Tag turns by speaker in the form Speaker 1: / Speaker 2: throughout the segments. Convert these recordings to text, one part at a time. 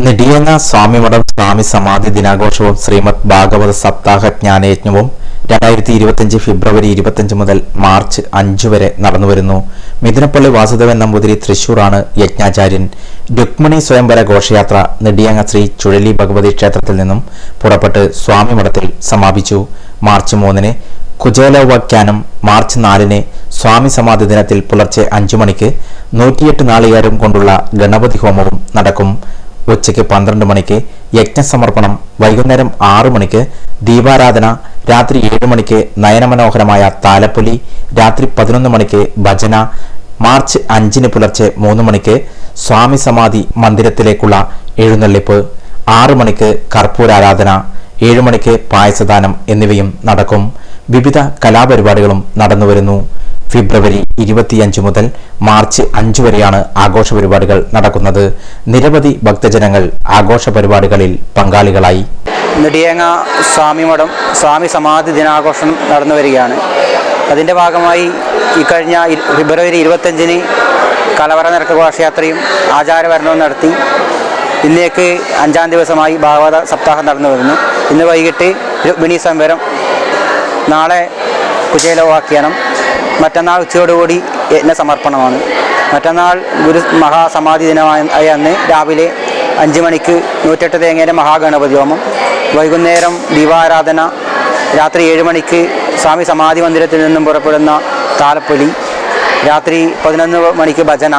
Speaker 1: നെടിയങ്ങ സ്വാമിമഠം സ്വാമി സമാധി ദിനാഘോഷവും ശ്രീമദ് ഭാഗവത സപ്താഹ ജ്ഞാനയജ്ഞവും 2025 ഫെബ്രുവരി 25 മുതൽ മാർച്ച് 5 വരെ നടന്നുവരുന്നു. മിഥുനപ്പള്ളി വാസുദേവൻ നമ്പൂതിരി തൃശൂറാണ് യജ്ഞാചാര്യൻ. രുക്മിണി സ്വയംവര ഘോഷയാത്ര നെടിയങ്ങ ശ്രീ ചുഴലി ഭഗവതി ക്ഷേത്രത്തിൽ നിന്നും പുറപ്പെട്ട് സ്വാമിമഠത്തിൽ സമാപിച്ചു. മാർച്ച് 3-ന് കുചേലോപാഖ്യാനം, മാർച്ച് 4-ന് സ്വാമി സമാധി ദിനത്തിൽ പുലർച്ചെ 5 മണിക്ക് 108 നാളികേരം കൊണ്ടുള്ള ഗണപതി ഹോമവും നടക്കും. ഉച്ചയ്ക്ക് 12 മണിക്ക് യജ്ഞസമർപ്പണം, വൈകുന്നേരം 6 മണിക്ക് ദീപാരാധന, രാത്രി 7 മണിക്ക് നയനമനോഹരമായ താലപ്പൊലി, രാത്രി 11 മണിക്ക് ഭജന, മാർച്ച് 5-ന് പുലർച്ചെ 3 മണിക്ക് സ്വാമി സമാധി മന്ദിരത്തിലേക്കുള്ള എഴുന്നള്ളിപ്പ്, 6 മണിക്ക് കർപ്പൂരാരാധന, 7 മണിക്ക് പായസദാനം എന്നിവയും നടക്കും. വിവിധ കലാപരിപാടികളും നടന്നുവരുന്നു. ഫെബ്രുവരി 25 മുതൽ മാർച്ച് 5 വരെയാണ് ആഘോഷ പരിപാടികൾ നടക്കുന്നത്. നിരവധി ഭക്തജനങ്ങൾ ആഘോഷ പരിപാടികളിൽ പങ്കാളികളായി.
Speaker 2: നെടിയങ്ങ സ്വാമിമഠം സ്വാമി സമാധി ദിനാഘോഷം നടന്നു വരികയാണ്. അതിൻ്റെ ഭാഗമായി ഇക്കഴിഞ്ഞ ഫെബ്രുവരി 25-ന് കലവറ നിരക്ക് ഘോഷയാത്രയും ആചാരഭരണവും നടത്തി. ഇന്നേക്ക് 5-ാം ദിവസമായി ഭാഗവത സപ്താഹം നടന്നു വരുന്നു. ഇന്ന് വൈകിട്ട് രുക്മിണി സ്വയംവരം, നാളെ കുചേലോപാഖ്യാനം, മറ്റന്നാൾ ഉച്ചയോടുകൂടി യജ്ഞസമർപ്പണമാണ്. മറ്റന്നാൾ ഗുരു മഹാസമാധി ദിനമായ അന്ന് രാവിലെ 5 മണിക്ക് 108 തേങ്ങയുടെ മഹാഗണപതി ഹോമം, വൈകുന്നേരം ദീപാരാധന, രാത്രി 7 മണിക്ക് സ്വാമി സമാധി മന്ദിരത്തിൽ നിന്നും പുറപ്പെടുന്ന താലപ്പൊലി, രാത്രി 11 മണിക്ക് ഭജന,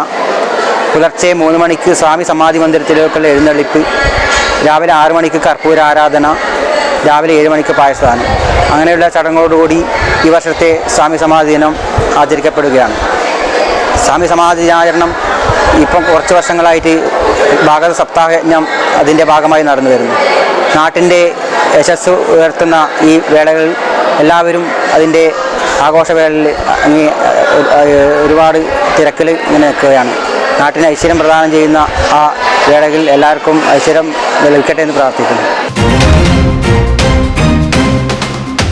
Speaker 2: പുലർച്ചെ 3 മണിക്ക് സ്വാമി സമാധി മന്ദിരത്തിലേക്കുള്ള എഴുന്നള്ളിപ്പ്, രാവിലെ 6 മണിക്ക് കർപ്പൂര ആരാധന, രാവിലെ 7 മണിക്ക് പായസദാനം. അങ്ങനെയുള്ള ചടങ്ങോടുകൂടി ഈ വർഷത്തെ സ്വാമി സമാധി ദിനം ആചരിക്കപ്പെടുകയാണ്. സ്വാമി സമാധി ദിനാചരണം ഇപ്പം കുറച്ച് വർഷങ്ങളായിട്ട് ഭാഗവത സപ്താഹയജ്ഞം അതിൻ്റെ ഭാഗമായി നടന്നു വരുന്നു. നാട്ടിൻ്റെ യശസ് ഉയർത്തുന്ന ഈ വേളകളിൽ എല്ലാവരും അതിൻ്റെ ആഘോഷവേളയിൽ ഒരുപാട് തിരക്കിൽ ഇങ്ങനെ നിൽക്കുകയാണ്. നാട്ടിന് ഐശ്വര്യം പ്രദാനം ചെയ്യുന്ന ആ വേളകളിൽ എല്ലാവർക്കും ഐശ്വര്യം ലഭിക്കട്ടെ എന്ന് പ്രാർത്ഥിക്കുന്നു.